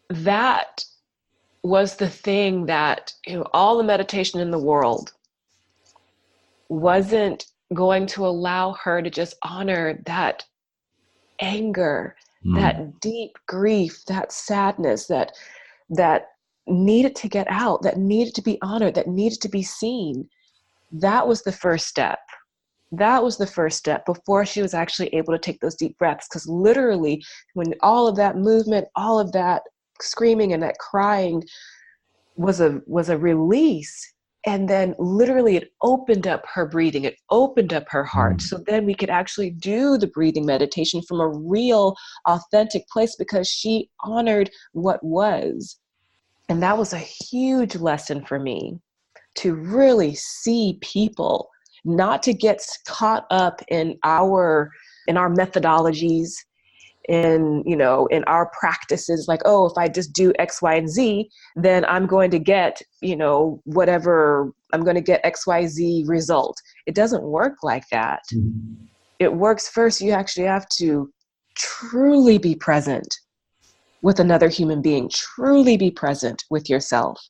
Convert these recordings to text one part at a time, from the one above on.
that was the thing that, all the meditation in the world wasn't going to allow her to just honor that anger, that deep grief, that sadness, that needed to get out, that needed to be honored, that needed to be seen. That was the first step. That was the first step before she was actually able to take those deep breaths. Because literally, when all of that movement, all of that screaming and that crying was a release, and then literally it opened up her breathing, it opened up her heart. So then we could actually do the breathing meditation from a real, authentic place, because she honored what was. And that was a huge lesson for me, to really see people, not to get caught up in our methodologies, in our practices, like, oh, if I just do X, Y, and Z, then I'm going to get, whatever, I'm going to get XYZ result. It doesn't work like that. It works first. You actually have to truly be present with another human being, truly be present with yourself.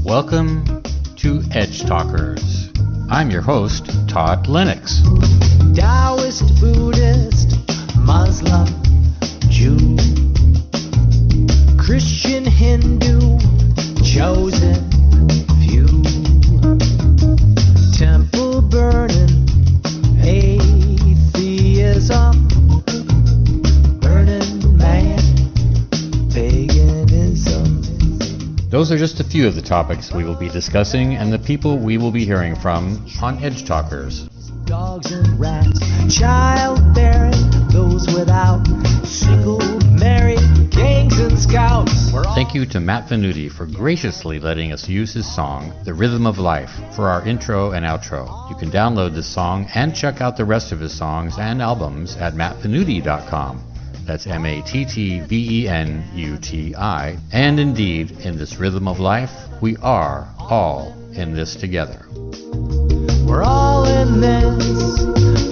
Welcome to Edge Talkers. I'm your host, Todd Lennox. Taoist, Buddhist, Muslim, Jew, Christian, Hindu, chosen few, temple burning, atheism, burning man, paganism. Those are just a few of the topics we will be discussing and the people we will be hearing from on Edge Talkers. Dogs and rats, childbearing, those without, single, married, gangs and scouts. Thank you to Matt Venuti for graciously letting us use his song, The Rhythm of Life, for our intro and outro. You can download this song and check out the rest of his songs and albums at mattvenuti.com. That's MattVenuti. And indeed, in this rhythm of life, we are all in this together. We're all in this,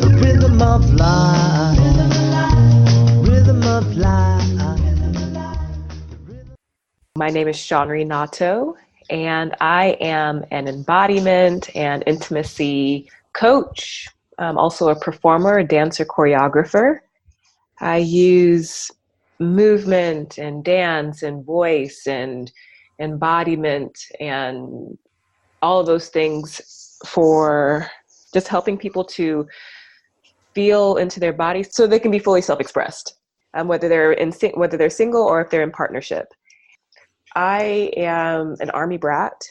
the rhythm of life. Rhythm of life. My name is Shawnrey Notto, and I am an embodiment and intimacy coach. I'm also a performer, a dancer-choreographer. I use movement and dance and voice and embodiment and all of those things for just helping people to feel into their bodies so they can be fully self-expressed, whether they're single or if they're in partnership. I am an Army brat,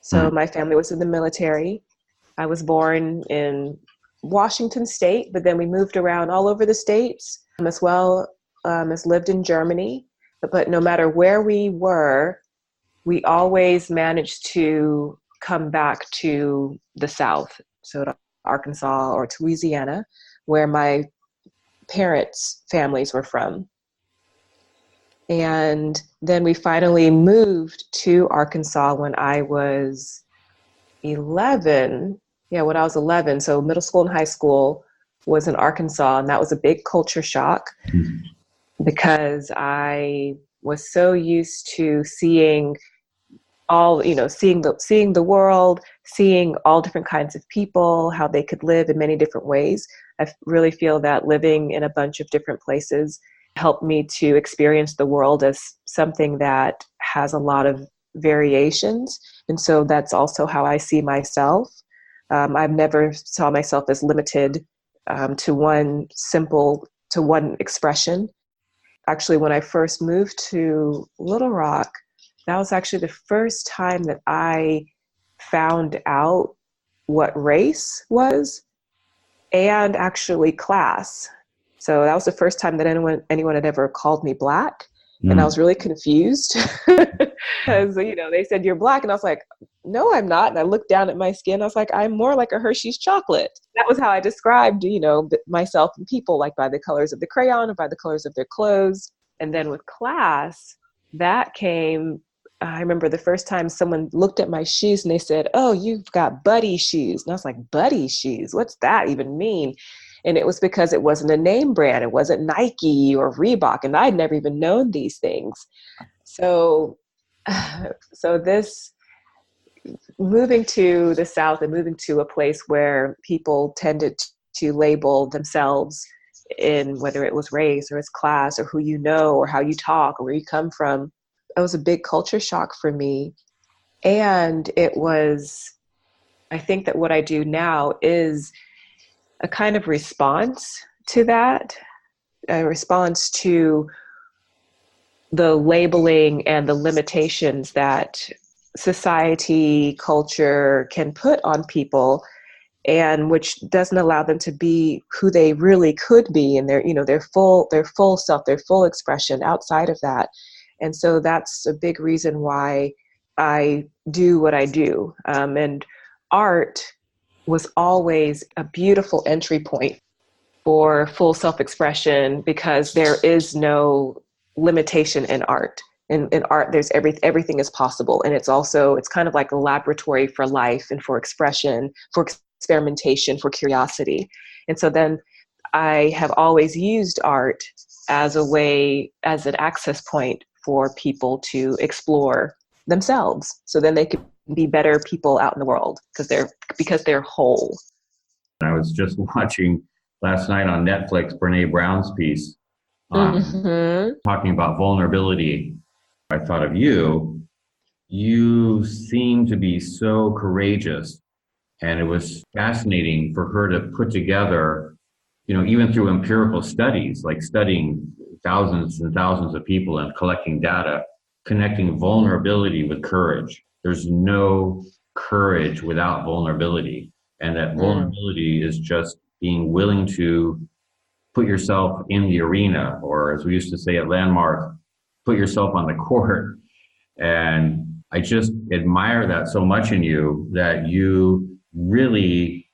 so my family was in the military. I was born in Washington State, but then we moved around all over the states, as well as lived in Germany. But no matter where we were, we always managed to come back to the South, so to Arkansas or to Louisiana, where my parents' families were from. And then we finally moved to Arkansas when I was 11. Yeah, when I was 11. So middle school and high school was in Arkansas, and that was a big culture shock because I was so used to seeing seeing the world, seeing all different kinds of people, how they could live in many different ways. I really feel that living in a bunch of different places helped me to experience the world as something that has a lot of variations. And so that's also how I see myself. I've never saw myself as limited to one expression. Actually, when I first moved to Little Rock, that was actually the first time that I found out what race was and actually class. So that was the first time that anyone had ever called me Black. And I was really confused because, they said, "You're Black." And I was like, "No, I'm not." And I looked down at my skin. I was like, "I'm more like a Hershey's chocolate." That was how I described, myself and people, like by the colors of the crayon or by the colors of their clothes. And then with class, that came I remember the first time someone looked at my shoes and they said, "Oh, you've got buddy shoes." And I was like, "Buddy shoes? What's that even mean?" And it was because it wasn't a name brand. It wasn't Nike or Reebok. And I'd never even known these things. So, so this moving to the South and moving to a place where people tended to label themselves in whether it was race or it's class or who you know or how you talk or where you come from, it was a big culture shock for me. And it was, I think that what I do now is a kind of response to that, a response to the labeling and the limitations that society, culture can put on people, and which doesn't allow them to be who they really could be in their, their full self, their full expression outside of that. And so that's a big reason why I do what I do. And art was always a beautiful entry point for full self-expression, because there is no limitation in art. In art, there's everything is possible. And it's kind of like a laboratory for life and for expression, for experimentation, for curiosity. And so then I have always used art as a way, as an access point for people to explore themselves. So then they can be better people out in the world because they're whole. I was just watching last night on Netflix, Brene Brown's piece talking about vulnerability. I thought of you. You seem to be so courageous. And it was fascinating for her to put together, even through empirical studies, like studying thousands and thousands of people and collecting data, connecting vulnerability with courage. There's no courage without vulnerability. And that vulnerability is just being willing to put yourself in the arena, or as we used to say at Landmark, put yourself on the court. And I just admire that so much in you, that you really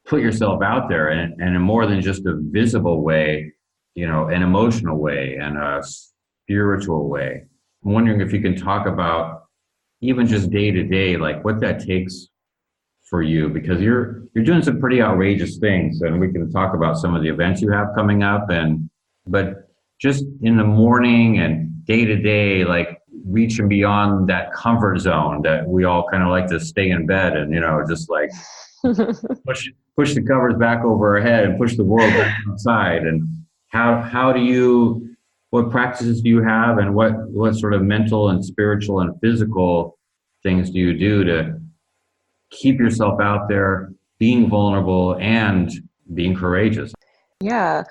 put yourself out there, and in more than just a visible way, an emotional way and a spiritual way. I'm wondering if you can talk about even just day to day, like what that takes for you, because you're doing some pretty outrageous things, and we can talk about some of the events you have coming up, but just in the morning and day to day, like reaching beyond that comfort zone that we all kind of like to stay in bed and, just like push the covers back over our head and push the world back outside. And what practices do you have, and what sort of mental and spiritual and physical things do you do to keep yourself out there, being vulnerable and being courageous? Yeah.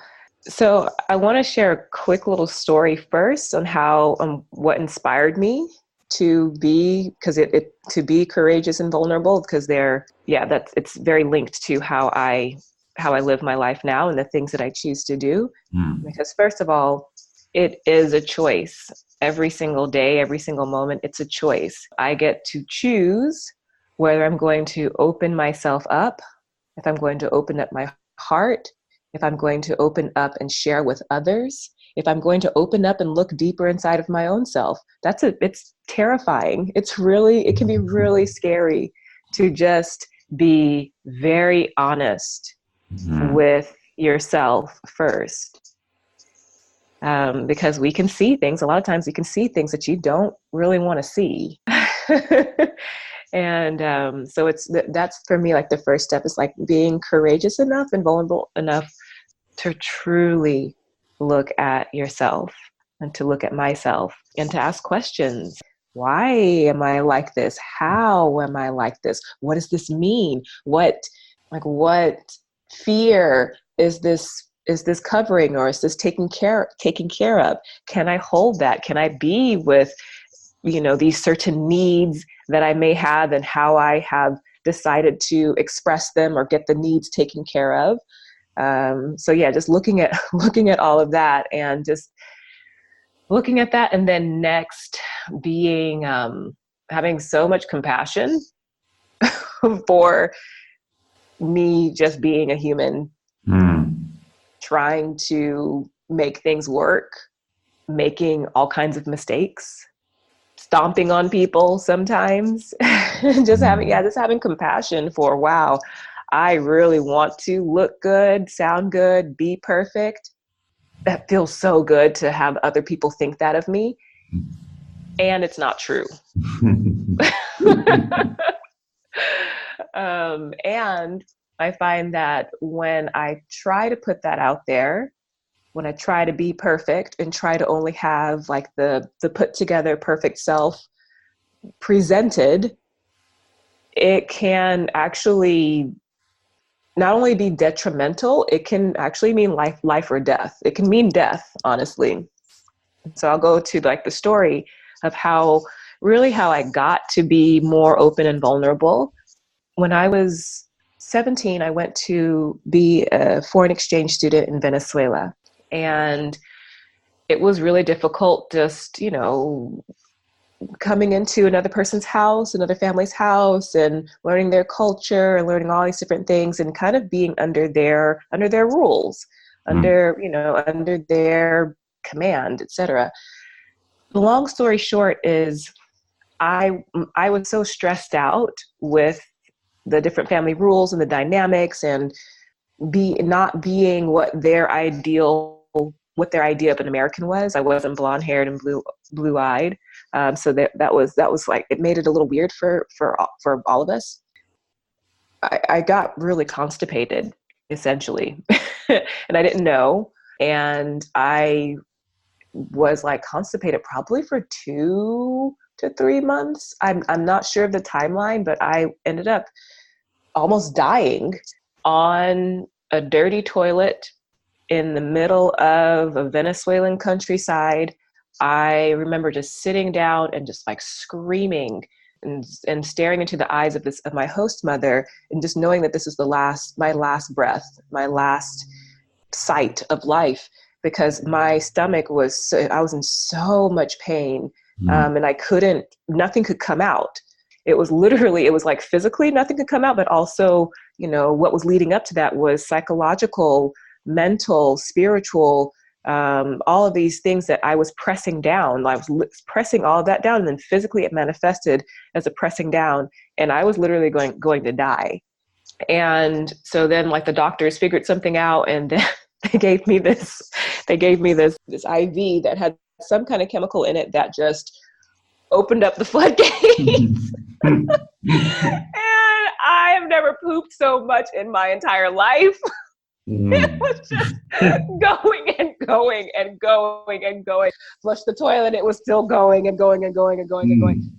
So I want to share a quick little story first on how what inspired me to be courageous and vulnerable, because it's very linked to how I live my life now and the things that I choose to do. Because first of all, it is a choice. Every single day, every single moment, it's a choice. I get to choose whether I'm going to open myself up, if I'm going to open up my heart, if I'm going to open up and share with others, if I'm going to open up and look deeper inside of my own self. It's terrifying. It can be really scary to just be very honest with yourself first. Because we can see things, a lot of times you can see things that you don't really want to see. And so that's for me, like the first step is like being courageous enough and vulnerable enough to truly look at yourself and to look at myself and to ask questions. Why am I like this? How am I like this? What does this mean? What fear is this covering, or is this taken care of? Can I hold that? Can I be with, these certain needs that I may have, and how I have decided to express them or get the needs taken care of? Just looking at all of that, and just looking at that, and then next being having so much compassion for me just being a human, trying to make things work, making all kinds of mistakes, stomping on people sometimes. Just having compassion for, wow, I really want to look good, sound good, be perfect. That feels so good to have other people think that of me. And it's not true. And I find that when I try to put that out there, when I try to be perfect and try to only have like the put together perfect self presented, it can actually not only be detrimental, it can actually mean life or death. It can mean death, honestly. So I'll go to like the story of how I got to be more open and vulnerable. When I was 17, I went to be a foreign exchange student in Venezuela. And it was really difficult just, coming into another person's house, another family's house, and learning their culture and learning all these different things and kind of being under their rules, under their command, etc. The long story short is I was so stressed out with the different family rules and the dynamics and not being what their idea of an American was. I wasn't blonde haired and blue eyed. So that was like, it made it a little weird for all of us. I got really constipated, essentially, and I didn't know. And I was like constipated probably for 2 to 3 months. I'm not sure of the timeline, but I ended up almost dying on a dirty toilet in the middle of a Venezuelan countryside. I remember just sitting down and just like screaming and staring into the eyes of my host mother, and just knowing that this is my last breath, my last sight of life, because my stomach I was in so much pain, and nothing could come out. It was like physically nothing could come out, but also, what was leading up to that was psychological, mental, spiritual, all of these things that I was pressing down. I was pressing all of that down, and then physically it manifested as a pressing down, and I was literally going to die. And so then like the doctors figured something out, and then they gave me this IV that had some kind of chemical in it that just opened up the floodgates. And I have never pooped so much in my entire life. It was just going and going and going and going. Flushed the toilet, it was still going and going and going and going and going.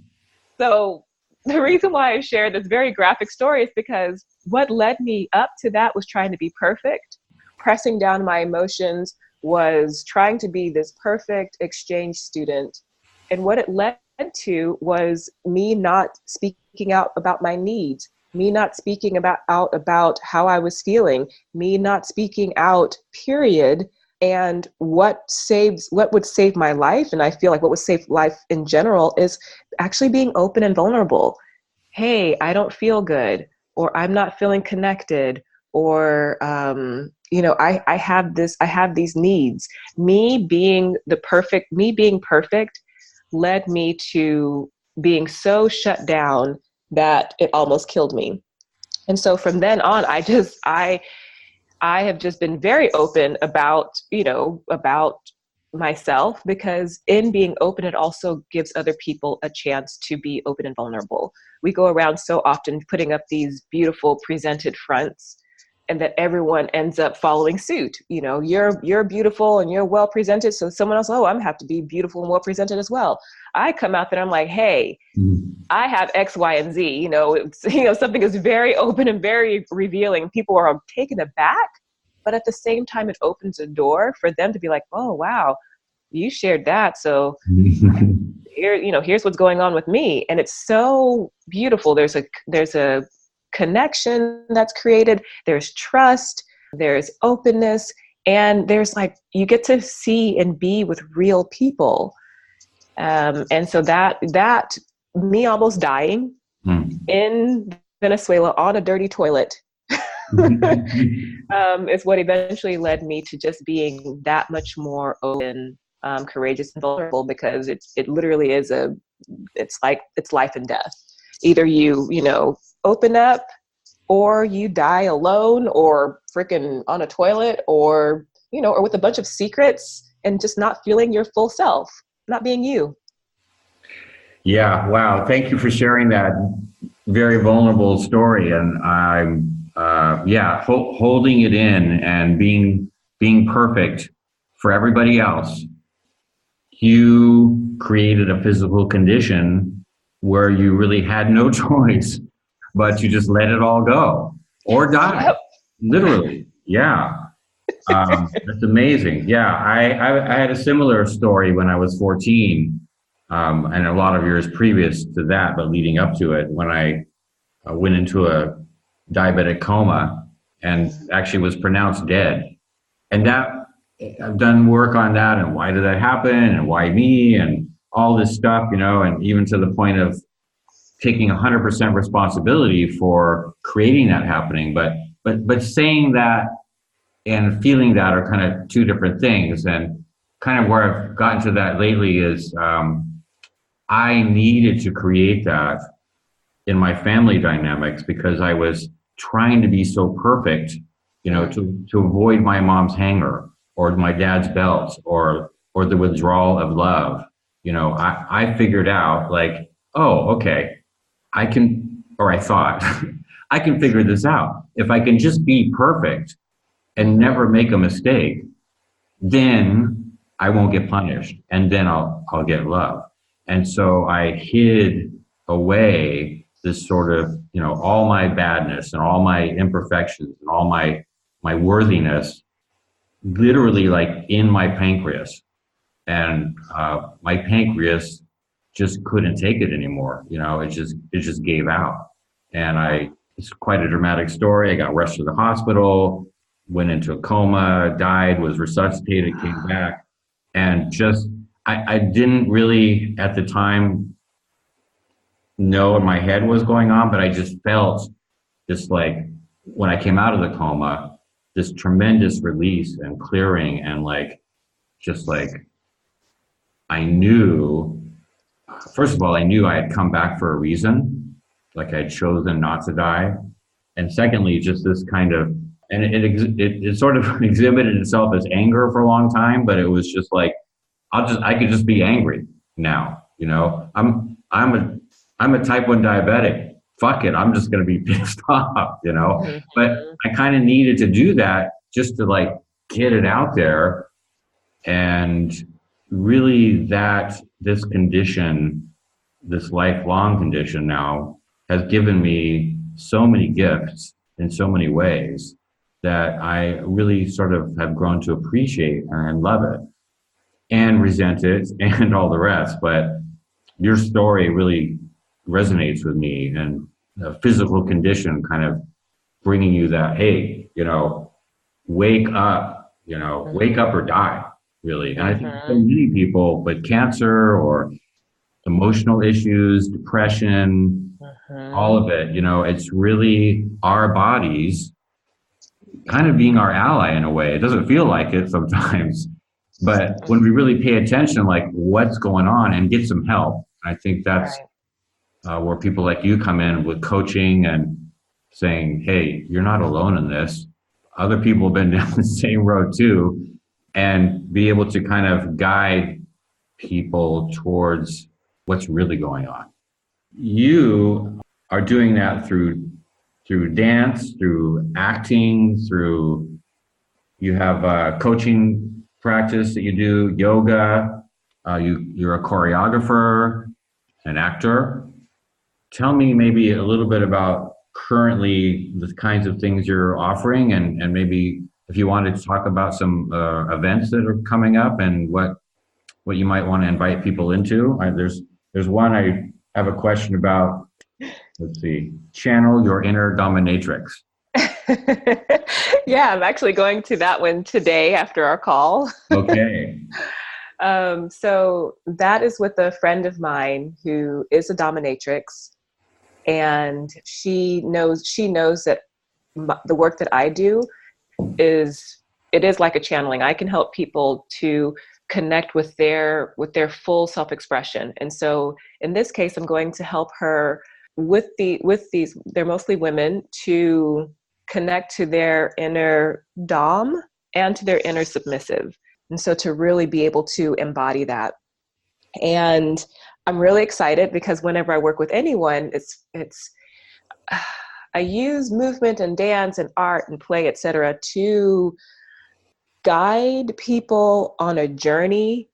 So the reason why I shared this very graphic story is because what led me up to that was trying to be perfect. Pressing down my emotions was trying to be this perfect exchange student. And what it led to was me not speaking out about my needs, me not speaking out about how I was feeling, me not speaking out, period. And what would save my life, and I feel like what would save life in general, is actually being open and vulnerable. Hey, I don't feel good, or I'm not feeling connected, or I have these needs. Me being perfect led me to being so shut down that it almost killed me. And so from then on, I have just been very open about myself, because in being open, it also gives other people a chance to be open and vulnerable. We go around so often putting up these beautiful presented fronts, and that everyone ends up following suit. You're beautiful and you're well presented, so someone else, I have to be beautiful and well presented as well. I come out there, I'm like, hey, I have X, Y, and Z. Something is very open and very revealing. People are taken aback, but at the same time, it opens a door for them to be like, oh, wow, you shared that. So here's what's going on with me. And it's so beautiful. There's a connection that's created. There's trust, there's openness, and there's like, you get to see and be with real people. And so that me almost dying in Venezuela on a dirty toilet is what eventually led me to just being that much more open, courageous, and vulnerable, because it literally is it's like, it's life and death. Either you, you know, open up, or you die alone, or freaking on a toilet, or, you know, or with a bunch of secrets and just not feeling your full self, not being you. Yeah. Wow. Thank you for sharing that very vulnerable story. And I'm, holding it in and being perfect for everybody else. You created a physical condition where you really had no choice but to just let it all go or die. Yep. Literally. Yeah. That's amazing. Yeah. I had a similar story when I was 14, and a lot of years previous to that, but leading up to it, when I went into a diabetic coma and actually was pronounced dead. And that, I've done work on that, and why did that happen, and why me, and all this stuff, you know, and even to the point of taking 100% responsibility for creating that happening. But saying that and feeling that are kind of two different things. And kind of where I've gotten to that lately is I needed to create that in my family dynamics because I was trying to be so perfect, you know, to avoid my mom's hanger or my dad's belt or the withdrawal of love. You know, I figured out like, oh, okay, I can, or I thought, I can figure this out. If I can just be perfect and never make a mistake, then I won't get punished, and then I'll get love. And so I hid away this sort of, you know, all my badness and all my imperfections and all my worthiness, literally like in my pancreas. And my pancreas just couldn't take it anymore. You know, it just gave out. And it's quite a dramatic story. I got rushed to the hospital, went into a coma, died, was resuscitated, came back. And just, I didn't really at the time know what in my head was going on, but I just felt just like when I came out of the coma, this tremendous release and clearing, and like, just like, I knew, first of all, I knew I had come back for a reason, like I'd chosen not to die. And secondly, just this kind of, and it sort of exhibited itself as anger for a long time, but it was just like, I could just be angry now, you know. I'm a type 1 diabetic. Fuck it, I'm just gonna be pissed off, you know. Mm-hmm. But I kind of needed to do that just to like get it out there. And really this condition, this lifelong condition now, has given me so many gifts in so many ways that I really sort of have grown to appreciate and love it and resent it and all the rest. But your story really resonates with me, and the physical condition kind of bringing you that, hey, you know, wake up, you know, wake up or die, really. And I think so many people with cancer or emotional issues, depression, all of it, you know, it's really our bodies kind of being our ally in a way. It doesn't feel like it sometimes, but when we really pay attention, like what's going on, and get some help, I think that's where people like you come in with coaching and saying, hey, you're not alone in this. Other people have been down the same road too, and be able to kind of guide people towards what's really going on. You are doing that through dance, through acting, you have a coaching practice that you do, yoga, you're a choreographer, an actor. Tell me maybe a little bit about currently the kinds of things you're offering, and maybe if you wanted to talk about some events that are coming up and what you might want to invite people into. There's one I have a question about. Let's see. Channel your inner dominatrix. Yeah, I'm actually going to that one today after our call. Okay. So that is with a friend of mine who is a dominatrix, and she knows that the work that I do is like a channeling. I can help people to connect with their full self-expression. And so in this case, I'm going to help her with these, they're mostly women, to connect to their inner dom and to their inner submissive. And so to really be able to embody that. And I'm really excited because whenever I work with anyone, it's I use movement and dance and art and play, etc., to guide people on a journey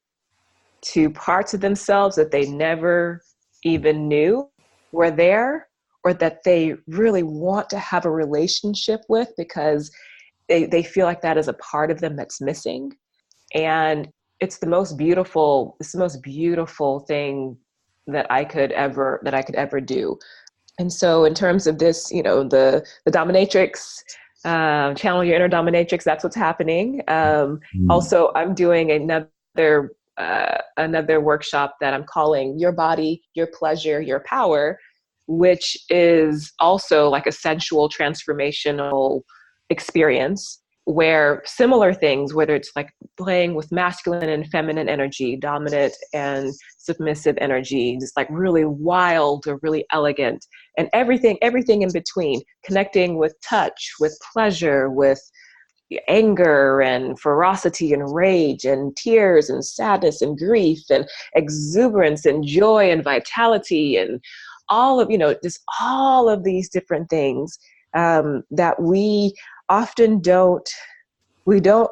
to parts of themselves that they never even knew were there, or that they really want to have a relationship with because they feel like that is a part of them that's missing. And it's the most beautiful thing that I could ever do. And so in terms of this, the dominatrix, channel your inner dominatrix, that's what's happening. Also, I'm doing another workshop that I'm calling Your Body, Your Pleasure, Your Power, which is also like a sensual transformational experience where similar things, whether it's like playing with masculine and feminine energy, dominant and submissive energy, just like really wild or really elegant, and everything in between, connecting with touch, with pleasure, with anger and ferocity and rage and tears and sadness and grief and exuberance and joy and vitality and all of, just all of these different things that we often don't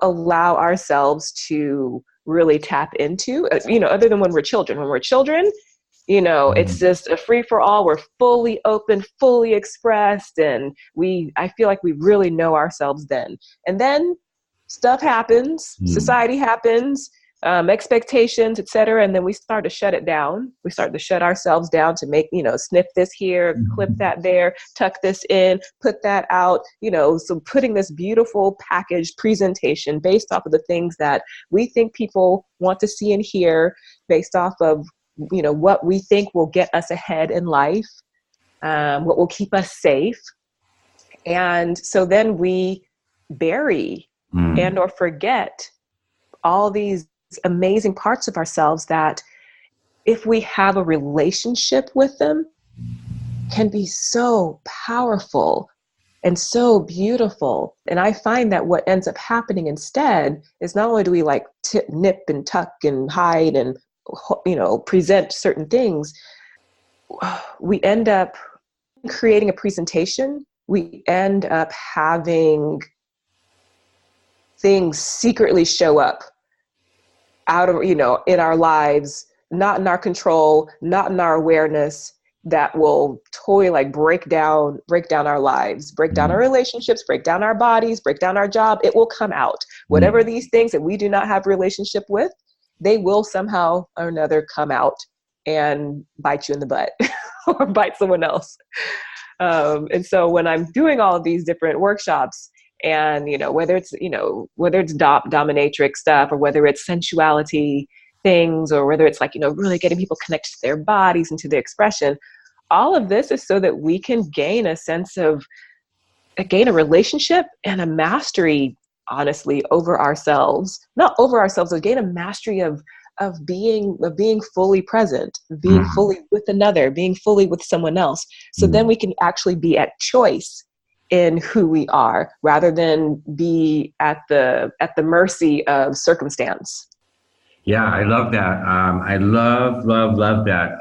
allow ourselves to really tap into, other than when we're children. When we're children, it's just a free for all. We're fully open, fully expressed. And I feel like we really know ourselves then. And then stuff happens, society happens, expectations, etc. And then we start to shut it down. We start to shut ourselves down to make, snip this here, clip that there, tuck this in, put that out, so putting this beautiful packaged presentation based off of the things that we think people want to see and hear, based off of what we think will get us ahead in life, what will keep us safe. And so then we bury and or forget all these amazing parts of ourselves that, if we have a relationship with them, can be so powerful and so beautiful. And I find that what ends up happening instead is, not only do we like nip and tuck and hide and present certain things, we end up creating a presentation. We end up having things secretly show up out of, in our lives, not in our control, not in our awareness, that will totally like break down our lives, break down our relationships, break down our bodies, break down our job. It will come out. Whatever these things that we do not have relationship with, they will somehow or another come out and bite you in the butt or bite someone else. And so when I'm doing all of these different workshops, and, whether it's dominatrix stuff, or whether it's sensuality things, or whether it's like, really getting people connected to their bodies and to their expression, all of this is so that we can gain a relationship and a mastery, honestly, over ourselves, not over ourselves, but gain a mastery of being fully present, being fully with another, being fully with someone else. So then we can actually be at choice in who we are, rather than be at the mercy of circumstance. Yeah, I love that. I love that.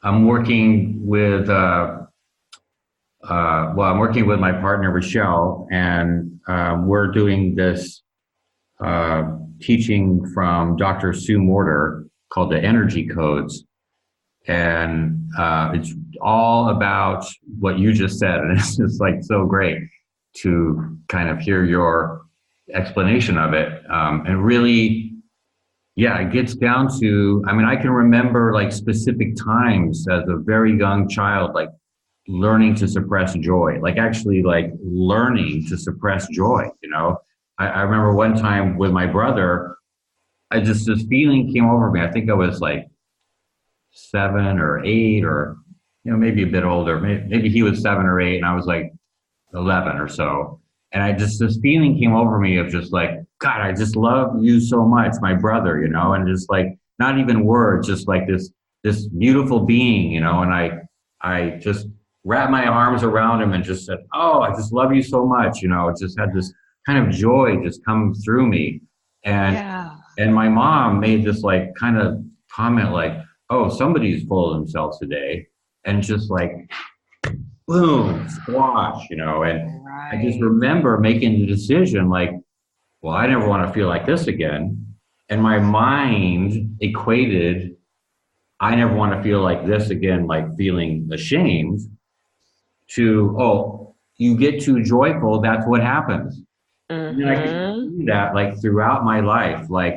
I'm working with I'm working with my partner Rochelle, and we're doing this teaching from Dr. Sue Morter called the Energy Codes. And it's all about what you just said. And it's just like so great to kind of hear your explanation of it. And really, it gets down to, I can remember like specific times as a very young child, like learning to suppress joy, like actually like learning to suppress joy. I remember one time with my brother, this feeling came over me. I think I was like 7 or 8, or maybe a bit older. Maybe he was 7 or 8 and I was like 11 or so. And this feeling came over me of just like, God, I just love you so much, my brother, you know, and just like, not even words, just like this beautiful being, you know, and I just wrapped my arms around him and just said, oh, I just love you so much, you know. It just had this kind of joy just come through me. And Yeah. and my mom made this like kind of comment like, oh, somebody's full of themselves today. And just like boom, squash, you know. And I just Right. remember making the decision like, well, I never want to feel like this again. And my mind equated, I never want to feel like this again, like feeling ashamed, to, oh, you get too joyful, that's what happens. And then I could Mm-hmm. see that like throughout my life, like,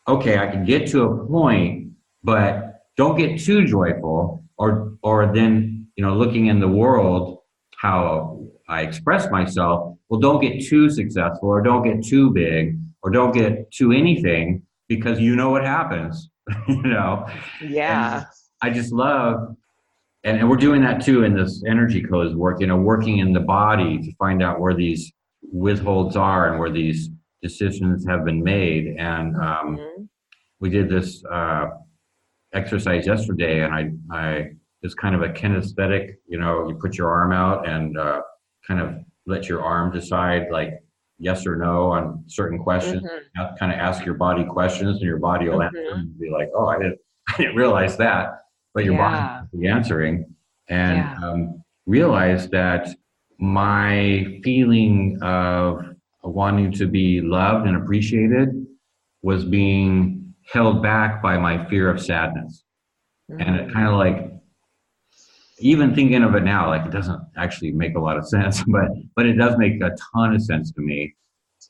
okay, I can get to a point, but don't get too joyful, or then, you know, looking in the world, how I express myself, well, don't get too successful, or don't get too big, or don't get too anything, because you know what happens, you know? And Yeah. I just love, and we're doing that too in this energy codes work, you know, working in the body to find out where these withholds are and where these decisions have been made. And Mm-hmm. we did this exercise yesterday, and I it's kind of a kinesthetic, you know, you put your arm out and kind of let your arm decide like yes or no on certain questions. Mm-hmm. You kind of ask your body questions, and your body will answer Mm-hmm. and be like, oh, I didn't realize that, but your body Yeah. will be answering. And Yeah. realized that my feeling of wanting to be loved and appreciated was being held back by my fear of sadness. And it kind Mm. of like, even thinking of it now, like it doesn't actually make a lot of sense, but it does make a ton of sense to me.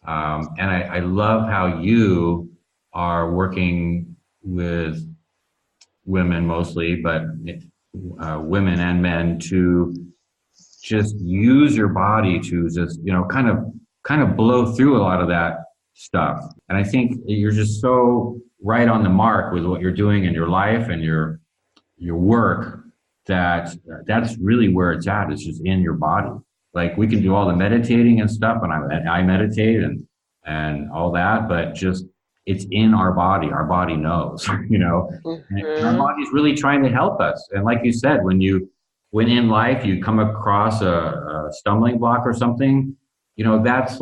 And I love how you are working with women mostly, but women and men, to just use your body to just, you know, kind of blow through a lot of that stuff. And I think you're just so right on the mark with what you're doing in your life and your work, that that's really where it's at. It's just in your body. Like we can do all the meditating and stuff, and I meditate and all that, but just it's in our body. Our body knows, you know, and our Mm-hmm. body's really trying to help us. And like you said, when in life you come across a stumbling block or something, you know, that's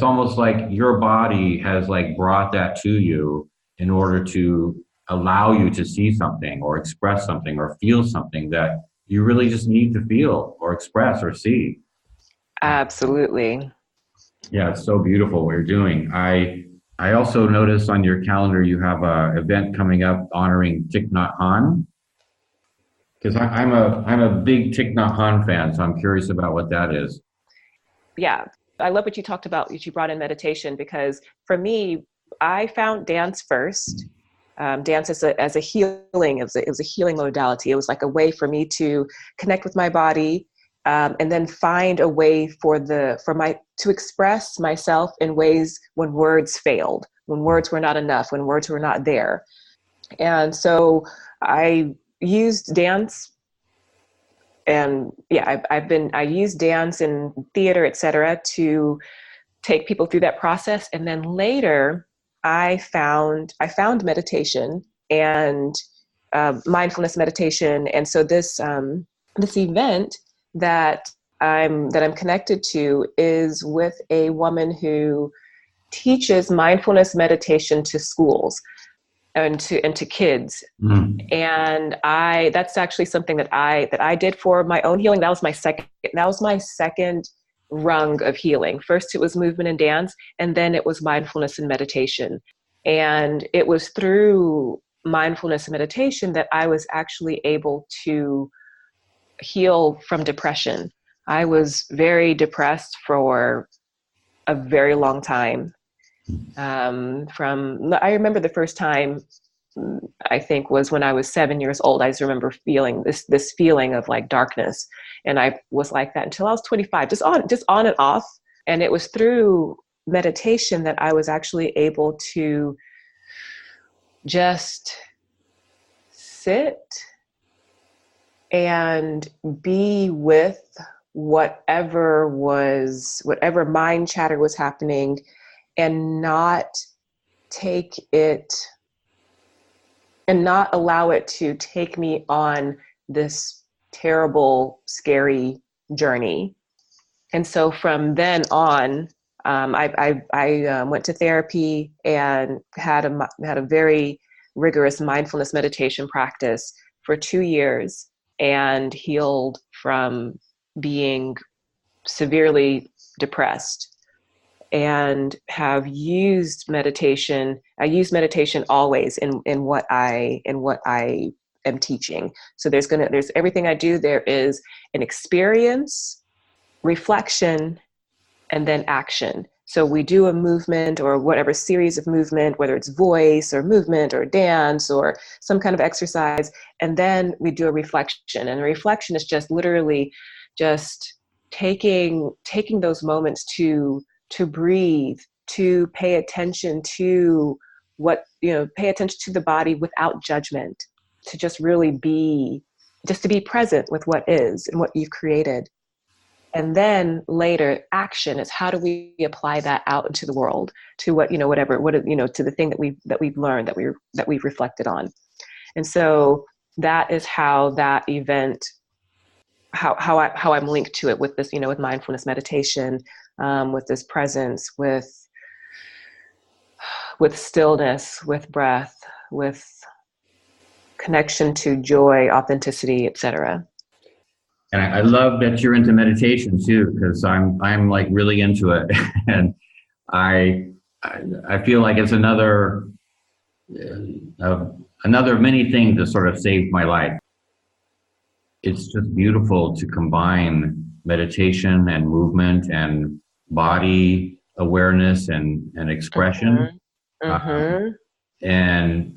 almost like your body has like brought that to you in order to allow you to see something or express something or feel something that you really just need to feel or express or see. Absolutely. Yeah, it's so beautiful what you're doing. I also noticed on your calendar you have a event coming up honoring Thich Nhat Hanh, because I'm a big Thich Nhat Hanh fan, so I'm curious about what that is. Yeah. I love what you talked about, what you brought in meditation, because for me, I found dance first. Dance as a healing, it was a healing modality. It was like a way for me to connect with my body, and then find a way to express myself in ways when words failed, when words were not enough, when words were not there. And so I used dance, and yeah, I use dance in theater, etc., to take people through that process. And then later, I found meditation and mindfulness meditation. And so this event that I'm connected to is with a woman who teaches mindfulness meditation to schools and to kids. Mm. And I that's actually something that I did for my own healing. That was my second rung of healing. First it was movement and dance, and then it was mindfulness and meditation. And it was through mindfulness and meditation that I was actually able to heal from depression. I was very depressed for a very long time. From I remember the first time, I think, was when I was 7 years old. I just remember feeling this feeling of like darkness, and I was like that until I was 25, just on and off. And it was through meditation that I was actually able to just sit and be with whatever mind chatter was happening, and not take it and not allow it to take me on this terrible, scary journey. And so from then on, I went to therapy and had a very rigorous mindfulness meditation practice for 2 years, and healed from being severely depressed, and have used meditation. I use meditation always in what I am teaching. So there's everything I do. There is an experience, reflection, and then action. So we do a movement or whatever series of movement, whether it's voice or movement or dance or some kind of exercise, and then we do a reflection. And the reflection is just literally just taking those moments to breathe, to pay attention to pay attention to the body without judgment, to just really to be present with what is and what you've created. And then later, action is how do we apply that out into the world, to to the thing that we've learned, that we've reflected on. And so that is how that event, how I'm linked to it with this, with mindfulness meditation, with this presence, with stillness, with breath, with connection to joy, authenticity, etc. And I love that you're into meditation too, because I'm like really into it, and I feel like it's another of many things that sort of saved my life. It's just beautiful to combine meditation and movement and body awareness and expression, and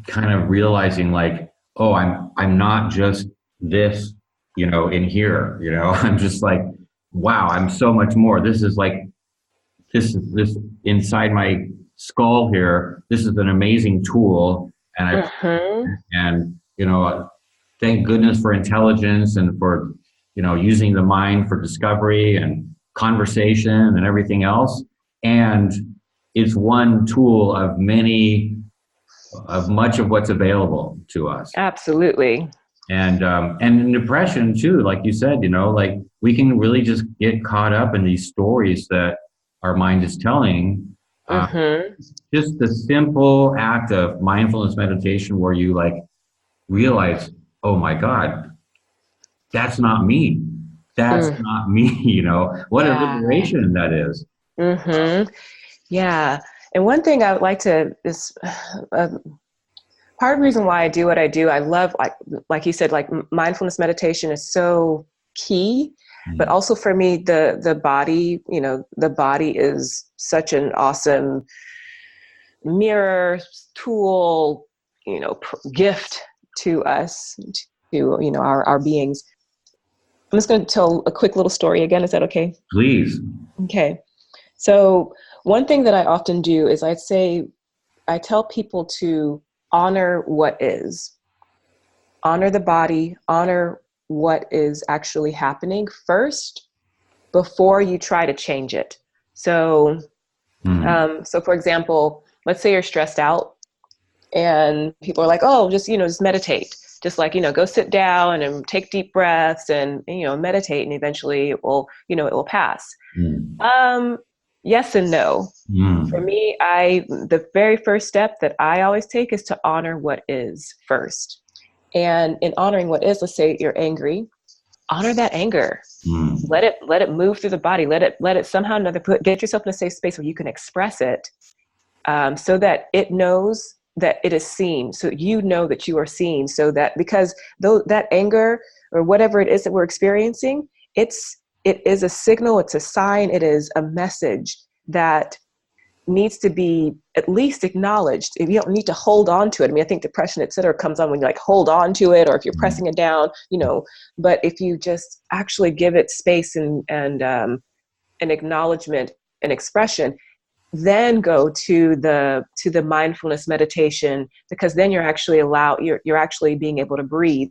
kind of realizing like, oh, I'm not just this, in here, I'm just like, wow, I'm so much more. This is this inside my skull here. This is an amazing tool. And thank goodness for intelligence and for, using the mind for discovery and conversation and everything else. And it's one tool of much of what's available to us. Absolutely. And in depression too, like you said, like we can really just get caught up in these stories that our mind is telling. Just the simple act of mindfulness meditation where you like realize, oh my God, that's not me. That's not me. What a liberation that is. Yeah. And one thing I would like to is part of the reason why I do what I do. I love, like you said, like mindfulness meditation is so key, but also for me, the body, the body is such an awesome mirror, tool, gift to us, to, our beings. I'm just going to tell a quick little story again. Is that okay? Please. Okay. So one thing that I often do is I tell people to honor what is. Honor the body, honor what is actually happening first before you try to change it. So, so for example, let's say you're stressed out and people are like, oh, just meditate. Just like, go sit down and take deep breaths and, meditate, and eventually it will pass. Yes and no. For me, the very first step that I always take is to honor what is first. And in honoring what is, let's say you're angry, honor that anger. Let it move through the body. Let it somehow get yourself in a safe space where you can express it, so that it knows that it is seen. So that you are seen, so that, because that anger or whatever it is that we're experiencing, it is a signal, it's a sign, it is a message that needs to be at least acknowledged. If you don't need to hold on to it. I mean, I think depression, et cetera, comes on when you like hold on to it, or if you're pressing it down, but if you just actually give it space and an acknowledgement and expression, then go to the mindfulness meditation, because then you're actually you're actually being able to breathe.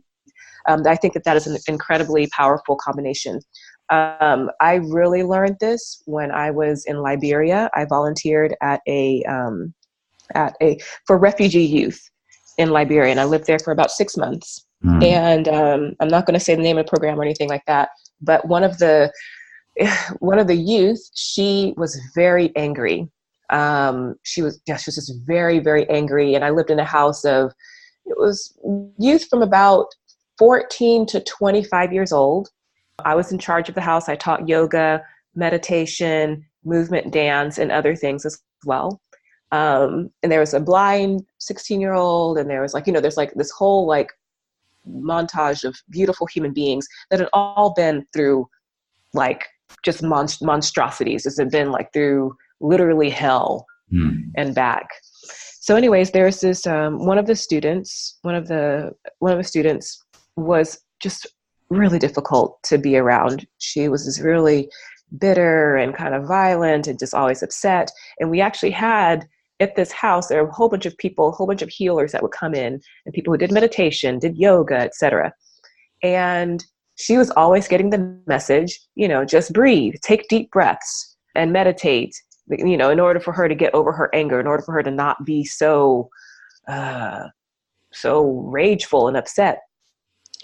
I think that is an incredibly powerful combination. I really learned this when I was in Liberia. I volunteered for refugee youth in Liberia, and I lived there for about 6 months. Mm. And I'm not going to say the name of the program or anything like that, but one of the youth, she was very angry. She was just very, very angry. And I lived in a house of, it was youth from about 14 to 25 years old. I was in charge of the house. I taught yoga, meditation, movement, dance, and other things as well. And there was a blind 16-year-old, and there was there's like this whole like montage of beautiful human beings that had all been through like just monstrosities. This had been like through literally hell and back. So anyways, there's this one of the students was just really difficult to be around. She was this really bitter and kind of violent and just always upset. And we actually had at this house, there were a whole bunch of people, a whole bunch of healers that would come in, and people who did meditation, did yoga, etc. And she was always getting the message, just breathe, take deep breaths and meditate, in order for her to get over her anger, in order for her to not be so rageful and upset.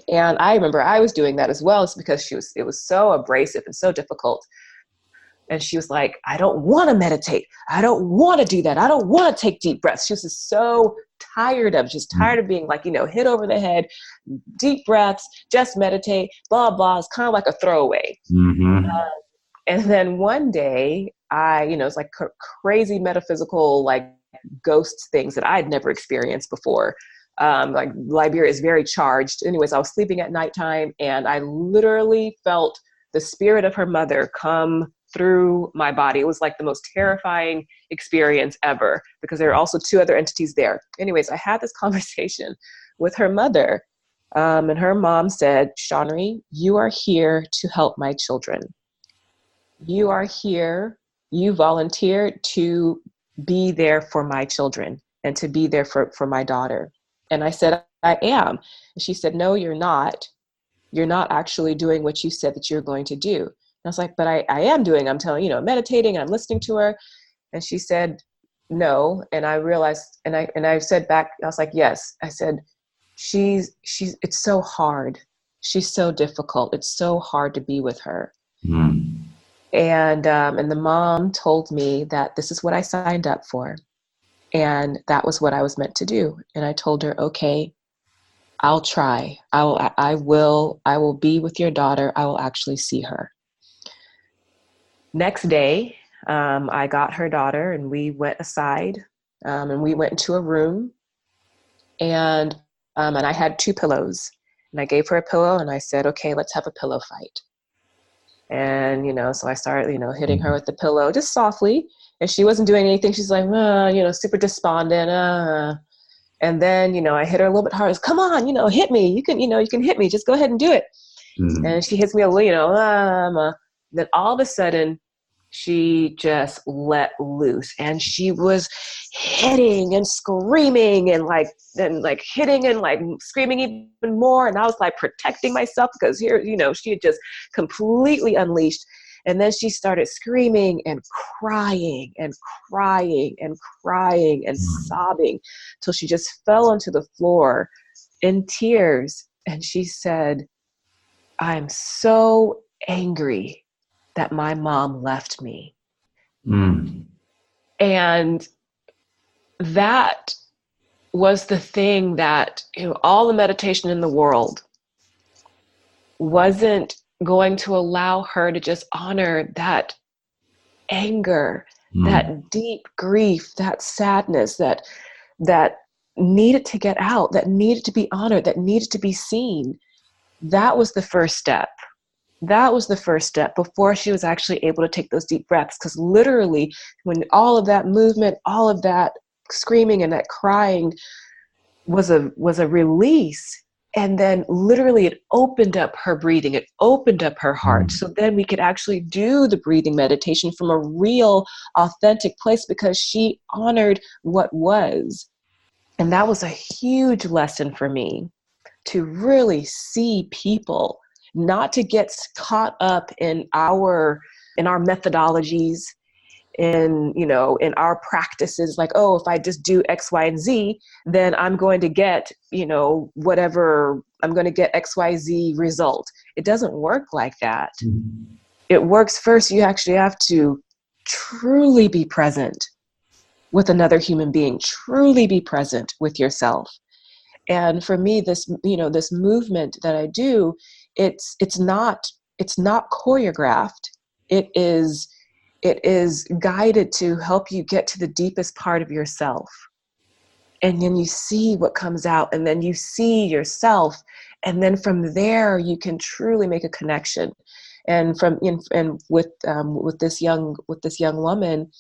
And I remember I was doing that as well. It's because it was so abrasive and so difficult. And she was like, I don't want to meditate. I don't want to do that. I don't want to take deep breaths. She was just so tired of being like, hit over the head, deep breaths, just meditate, blah, blah. It's kind of like a throwaway. Mm-hmm. And then one day it's like crazy metaphysical, like ghost things that I'd never experienced before. Like Liberia is very charged. Anyways, I was sleeping at nighttime, and I literally felt the spirit of her mother come through my body. It was like the most terrifying experience ever, because there are also 2 other entities there. Anyways, I had this conversation with her mother, and her mom said, Shawnrey, you are here to help my children. You are here. You volunteered to be there for my children and to be there for my daughter. And I said, I am. And she said, no, you're not. You're not actually doing what you said that you're going to do. And I was like, but I am doing. I'm telling, meditating, and I'm listening to her. And she said, no. And I realized, and I said back, I was like, yes. I said, she's, it's so hard. She's so difficult. It's so hard to be with her. Mm. And the mom told me that this is what I signed up for. And that was what I was meant to do. And I told her, okay, I'll try. I will be with your daughter. I will actually see her. Next day, I got her daughter, and we went aside, and we went into a room, and I had 2 pillows, and I gave her a pillow, and I said, okay, let's have a pillow fight. And, so I started, hitting her with the pillow just softly, and she wasn't doing anything. She's like, super despondent. And then, I hit her a little bit harder. Come on, hit me. You can hit me. Just go ahead and do it. Mm-hmm. And she hits me a little, then all of a sudden she just let loose, and she was hitting and screaming and hitting and like screaming even more. And I was like protecting myself, because here, she had just completely unleashed. And then she started screaming and crying and crying and crying and sobbing till she just fell onto the floor in tears. And she said, I'm so angry that my mom left me. Mm. And that was the thing that, all the meditation in the world wasn't going to allow her to just honor that anger, that deep grief, that sadness that needed to get out, that needed to be honored, that needed to be seen. That was the first step. That was the first step before she was actually able to take those deep breaths. Because literally, when all of that movement, all of that screaming and that crying was a release, and then literally it opened up her breathing, it opened up her heart. So then we could actually do the breathing meditation from a real, authentic place, because she honored what was. And that was a huge lesson for me, to really see people not to get caught up in our methodologies, in our practices, like, oh, if I just do X, Y, and Z, then I'm going to get, whatever, I'm going to get XYZ result. It doesn't work like that. Mm-hmm. It works first. You actually have to truly be present with another human being, truly be present with yourself. And for me, this movement that I do, it's not choreographed. It is guided to help you get to the deepest part of yourself. And then you see what comes out, and then you see yourself. And then from there, you can truly make a connection. And with this young woman,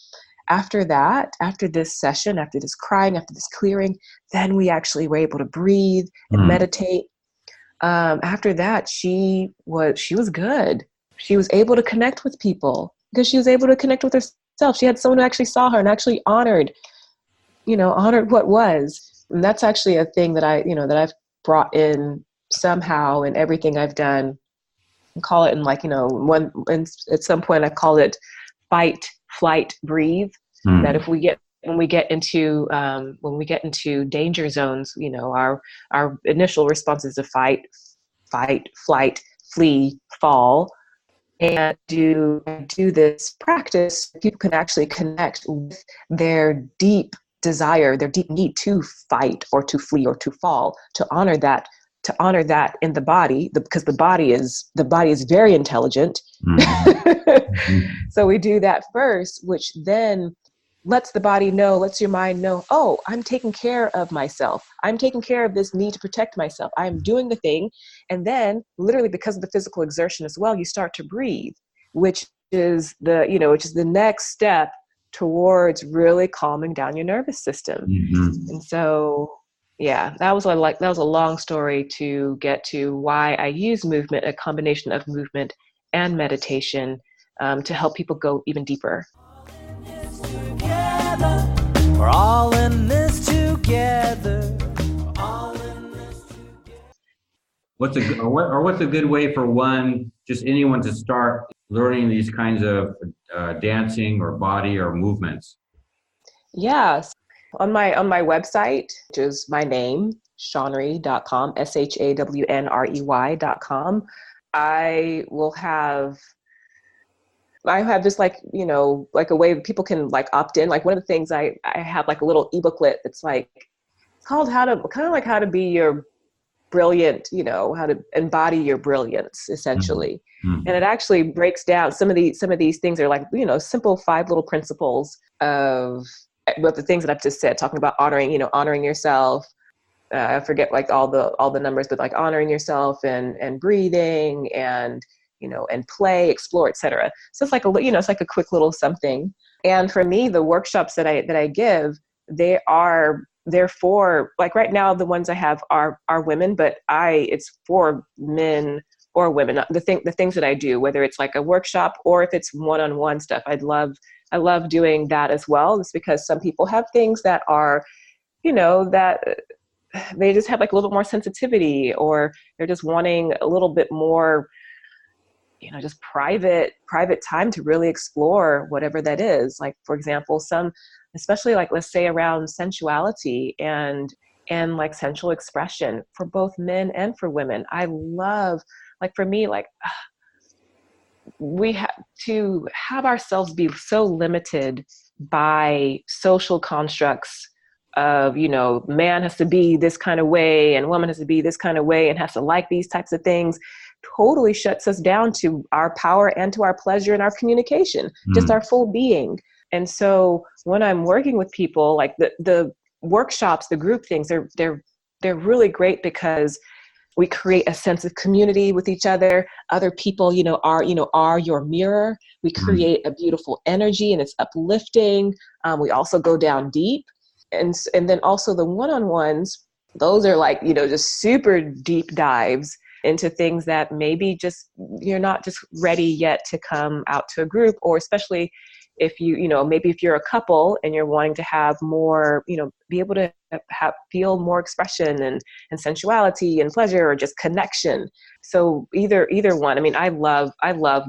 after this session, after this crying, after this clearing, then we actually were able to breathe and meditate. After that, she was good. She was able to connect with people because she was able to connect with herself. She had someone who actually saw her and actually honored what was. And that's actually a thing that I've brought in somehow in everything I've done. I call it at some point I called it fight, flight, breathe. That when we get into danger zones, our initial response is to fight, flight, flee, fall. And do this practice, people can actually connect with their deep desire, their deep need to fight or to flee or to fall, to honor that in the body, because the body is very intelligent. So we do that first, which then lets the body know, lets your mind know, oh, I'm taking care of myself. I'm taking care of this need to protect myself. I'm doing the thing. And then literally because of the physical exertion as well, you start to breathe, which is the next step towards really calming down your nervous system. And so, yeah, that was a long story to get to why I use movement, a combination of movement and meditation, to help people go even deeper. We're all in this together. What's a good way for anyone to start learning these kinds of dancing or body or movements? Yes. On my website, which is my name, Shawnrey.com, SHAWNREY.com, I have this like a way people can like opt in. Like one of the things I have like a little ebooklet that's like, it's called how to be your brilliant, how to embody your brilliance, essentially. And it actually breaks down some of these things are like, simple 5 little principles of the things that I've just said, talking about honoring yourself. I forget like all the numbers, but like honoring yourself and breathing and play, explore, etc. So it's like it's like a quick little something. And for me, the workshops that I give, they're for, like right now, the ones I have are women, but it's for men or women. The things that I do, whether it's like a workshop or if it's one-on-one stuff, I love doing that as well. It's because some people have things that are, that they just have like a little bit more sensitivity, or they're just wanting a little bit more, just private time to really explore whatever that is. Like, for example, especially like, let's say around sensuality and like sensual expression for both men and for women. I love, like for me, like we have to have ourselves be so limited by social constructs of, man has to be this kind of way and woman has to be this kind of way and has to like these types of things, totally shuts us down to our power and to our pleasure and our communication, just our full being. And so when I'm working with people, like the workshops, the group things, they're really great because we create a sense of community with each other. Other people, are your mirror. We create a beautiful energy and it's uplifting. We also go down deep. And then also the one-on-ones, those are like, just super deep dives into things that maybe just you're not just ready yet to come out to a group, or especially if maybe if you're a couple and you're wanting to have more, be able to feel more expression and sensuality and pleasure or just connection. So either one. I mean, I love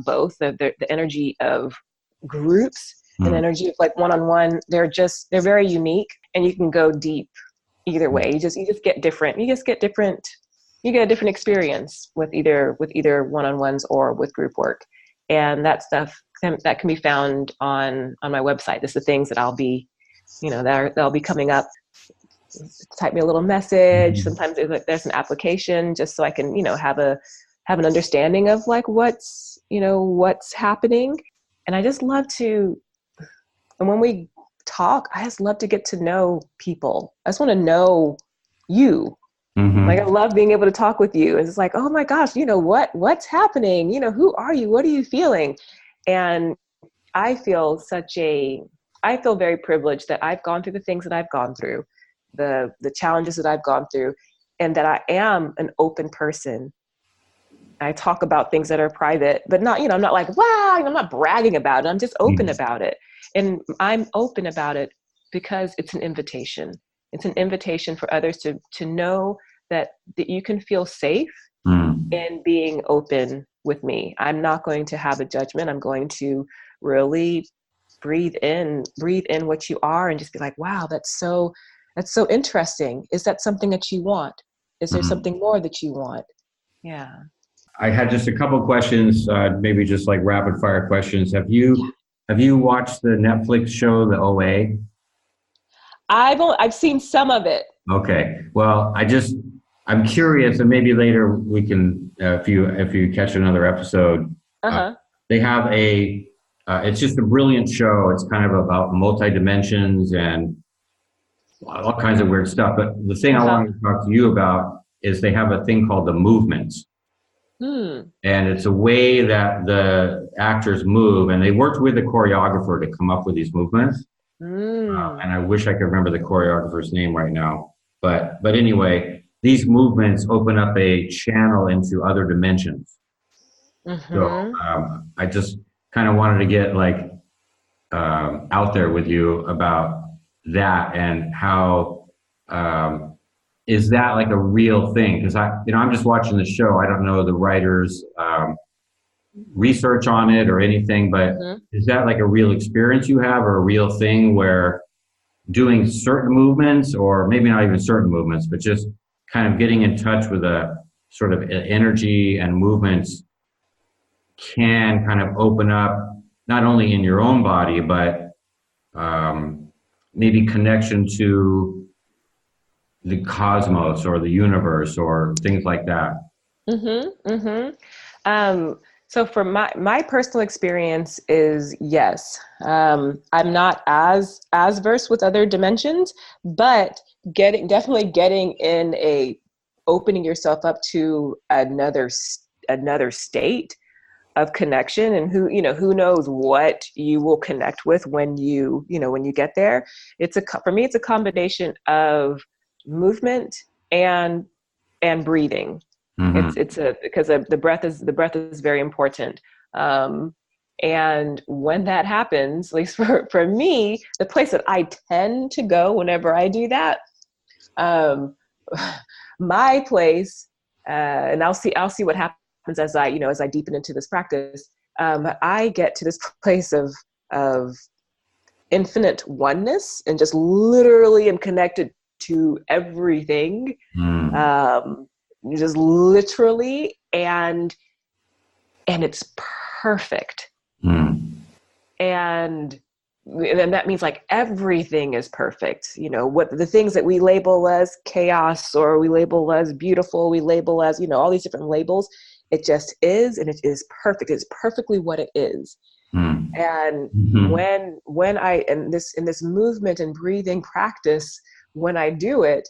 both the energy of groups and energy of like one-on-one. They're very unique, and you can go deep either way. You just get different. You get a different experience with either one-on-ones or with group work. And that stuff that can be found on my website. This is the things that I'll be, that'll be coming up. Type me a little message. Sometimes there's an application just so I can, have an understanding of like what's happening. And I just love to, and when we talk, I just love to get to know people. I just want to know you. Like, I love being able to talk with you. It's like, oh my gosh, what's happening? Who are you? What are you feeling? And I feel very privileged that I've gone through the things that I've gone through, the challenges that I've gone through, and that I am an open person. I talk about things that are private, but not, I'm not like, wow, I'm not bragging about it. I'm just open about it. And I'm open about it because it's an invitation. It's an invitation for others to know that you can feel safe in being open with me. I'm not going to have a judgment. I'm going to really breathe in what you are and just be like, wow, that's so interesting. Is that something that you want? Is there something more that you want? Yeah. I had just a couple questions, maybe just like rapid fire questions. Have you watched the Netflix show, The OA? I've seen some of it. Okay. Well, I'm curious, and maybe later we can, if you catch another episode, they have it's just a brilliant show. It's kind of about multi-dimensions and all kinds of weird stuff. But the thing I wanted to talk to you about is they have a thing called the movements. And it's a way that the actors move, and they worked with a choreographer to come up with these movements. And I wish I could remember the choreographer's name right now. But anyway, these movements open up a channel into other dimensions. So I just kind of wanted to get like out there with you about that and how is that like a real thing? Because I'm just watching the show. I don't know the writers' research on it or anything, but is that like a real experience you have, or a real thing where doing certain movements, or maybe not even certain movements, but just kind of getting in touch with a sort of energy and movements can kind of open up not only in your own body, but maybe connection to the cosmos or the universe or things like that. So for my personal experience is yes. I'm not as versed with other dimensions, but definitely getting in opening yourself up to another state of connection, and who knows what you will connect with when you get there. For me, it's a combination of movement and breathing. Because the breath is very important. And when that happens, at least for me, the place that I tend to go whenever I do that, my place, and I'll see what happens as I deepen into this practice. I get to this place of infinite oneness, and just literally am connected to everything. Just literally, and it's perfect. And that means like everything is perfect. What the things that we label as chaos, or we label as beautiful, we label as, all these different labels, it just is, and it is perfect. It's perfectly what it is. And when I, in this movement and breathing practice, when I do it,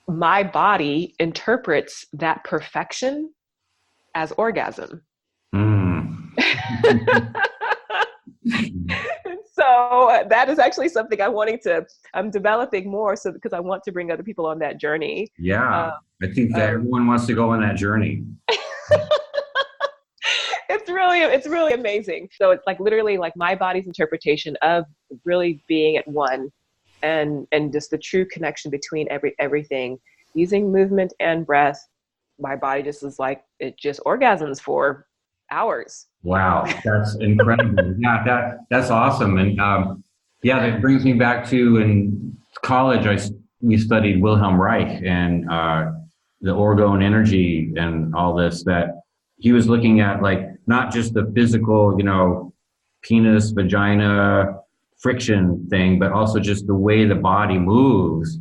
my body interprets that perfection as orgasm. So that is actually something I'm developing more, because I want to bring other people on that journey. Yeah. I think that everyone wants to go on that journey. it's really amazing. So it's like literally like my body's interpretation of really being at one, and just the true connection between everything, using movement and breath. My body just is like, it just orgasms for hours. Wow, that's incredible. Yeah, that's awesome. And yeah, that brings me back to in college. We studied Wilhelm Reich and the orgone energy and all this. That he was looking at, like, not just the physical, penis, vagina friction thing, but also just the way the body moves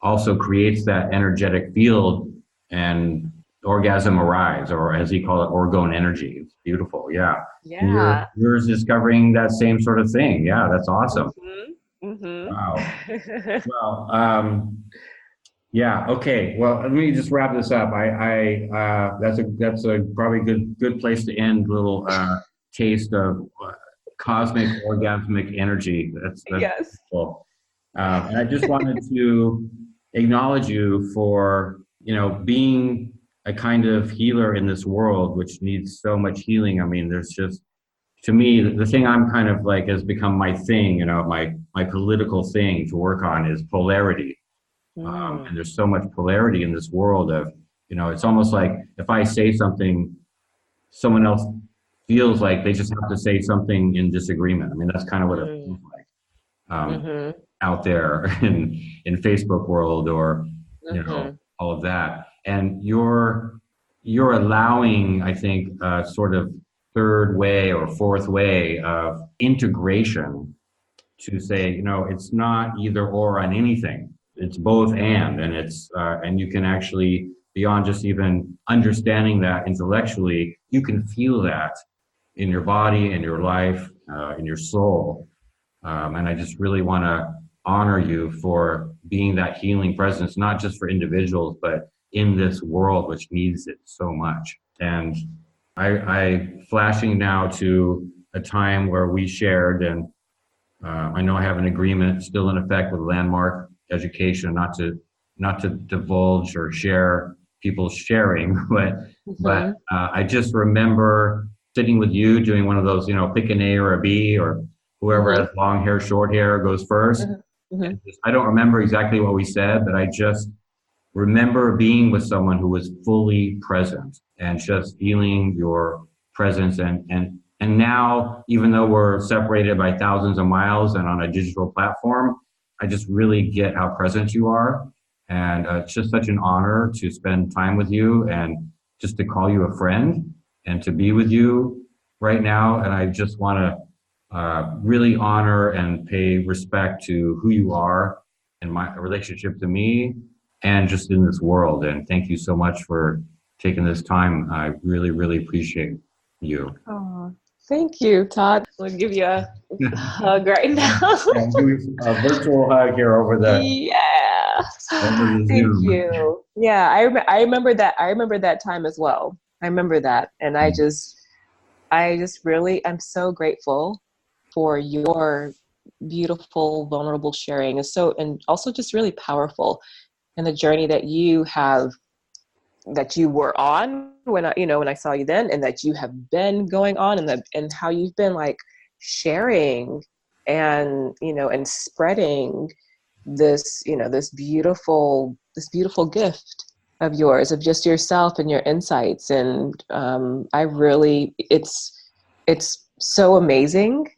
also creates that energetic field, and orgasm arise, or as he called it, orgone energy. It's beautiful. Yeah. And Yeah. you're discovering that same sort of thing. Yeah, that's awesome. Mm-hmm. Mm-hmm. Wow. Well, yeah. Okay. Well, let me just wrap this up. That's a probably good place to end. A little taste of cosmic orgasmic energy. That's Yes. cool. And I just wanted to acknowledge you for being a kind of healer in this world, which needs so much healing. I mean, there's just, to me, the thing I'm kind of like has become my thing. My political thing to work on is polarity. And there's so much polarity in this world of, it's almost like if I say something, someone else feels like they just have to say something in disagreement. I mean, that's kind of what it feels like out there in Facebook world, or, all of that. And you're allowing, I think, sort of third way or fourth way of integration to say, it's not either or on anything. It's both and it's and you can actually, beyond just even understanding that intellectually, you can feel that in your body, in your life, in your soul. And I just really want to honor you for being that healing presence, not just for individuals, but in this world, which needs it so much. And I flashing now to a time where we shared, and I know I have an agreement still in effect with Landmark Education, not to divulge or share people's sharing, but I just remember sitting with you doing one of those, pick an A or a B, or whoever has long hair, short hair goes first. I don't remember exactly what we said, but I just remember being with someone who was fully present and just feeling your presence. And now, even though we're separated by thousands of miles and on a digital platform, I just really get how present you are. And it's just such an honor to spend time with you and just to call you a friend and to be with you right now. And I just want to really honor and pay respect to who you are and my relationship to me and just in this world. And thank you so much for taking this time. I really, really appreciate you. Oh, thank you, Todd. I'll give you a hug right now. Yeah, do a virtual hug here over the Thank Zoom. you. Yeah, I remember that. I remember that time as well. I remember that, and I just really, I'm so grateful for your beautiful, vulnerable sharing. And also just really powerful, and the journey that you have, that you were on when I saw you then, and that you have been going on, and how you've been like sharing and and spreading this this beautiful gift of yours, of just yourself and your insights. And I really, it's so amazing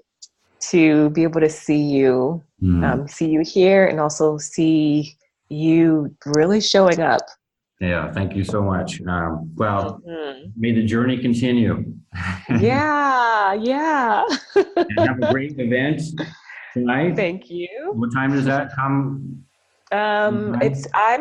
to be able to see you here, and also see you really showing up. Yeah, thank you so much. Well, may the journey continue. Yeah. And have a great event tonight. Thank you. What time does that come? I'm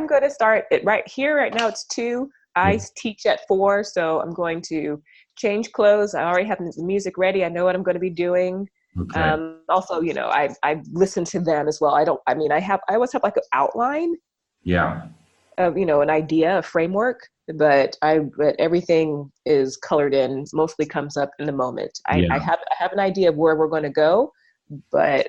going to start it right here. Right now it's 2. I teach at 4, so I'm going to change clothes. I already have the music ready. I know what I'm going to be doing. Okay. Also, I listen to them as well. I always have like an outline. Yeah. Of an idea, a framework, but everything is colored in. Mostly comes up in the moment. I have an idea of where we're going to go, but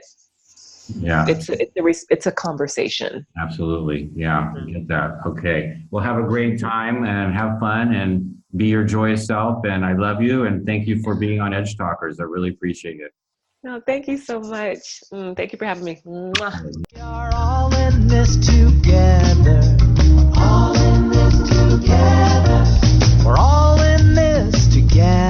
Yeah. It's a conversation. Absolutely. Yeah. Get that. Okay. Well, have a great time and have fun and be your joyous self. And I love you. And thank you for being on Edge Talkers. I really appreciate it. No, thank you so much. Thank you for having me. Mwah. We are all in this together. All in this together. We're all in this together.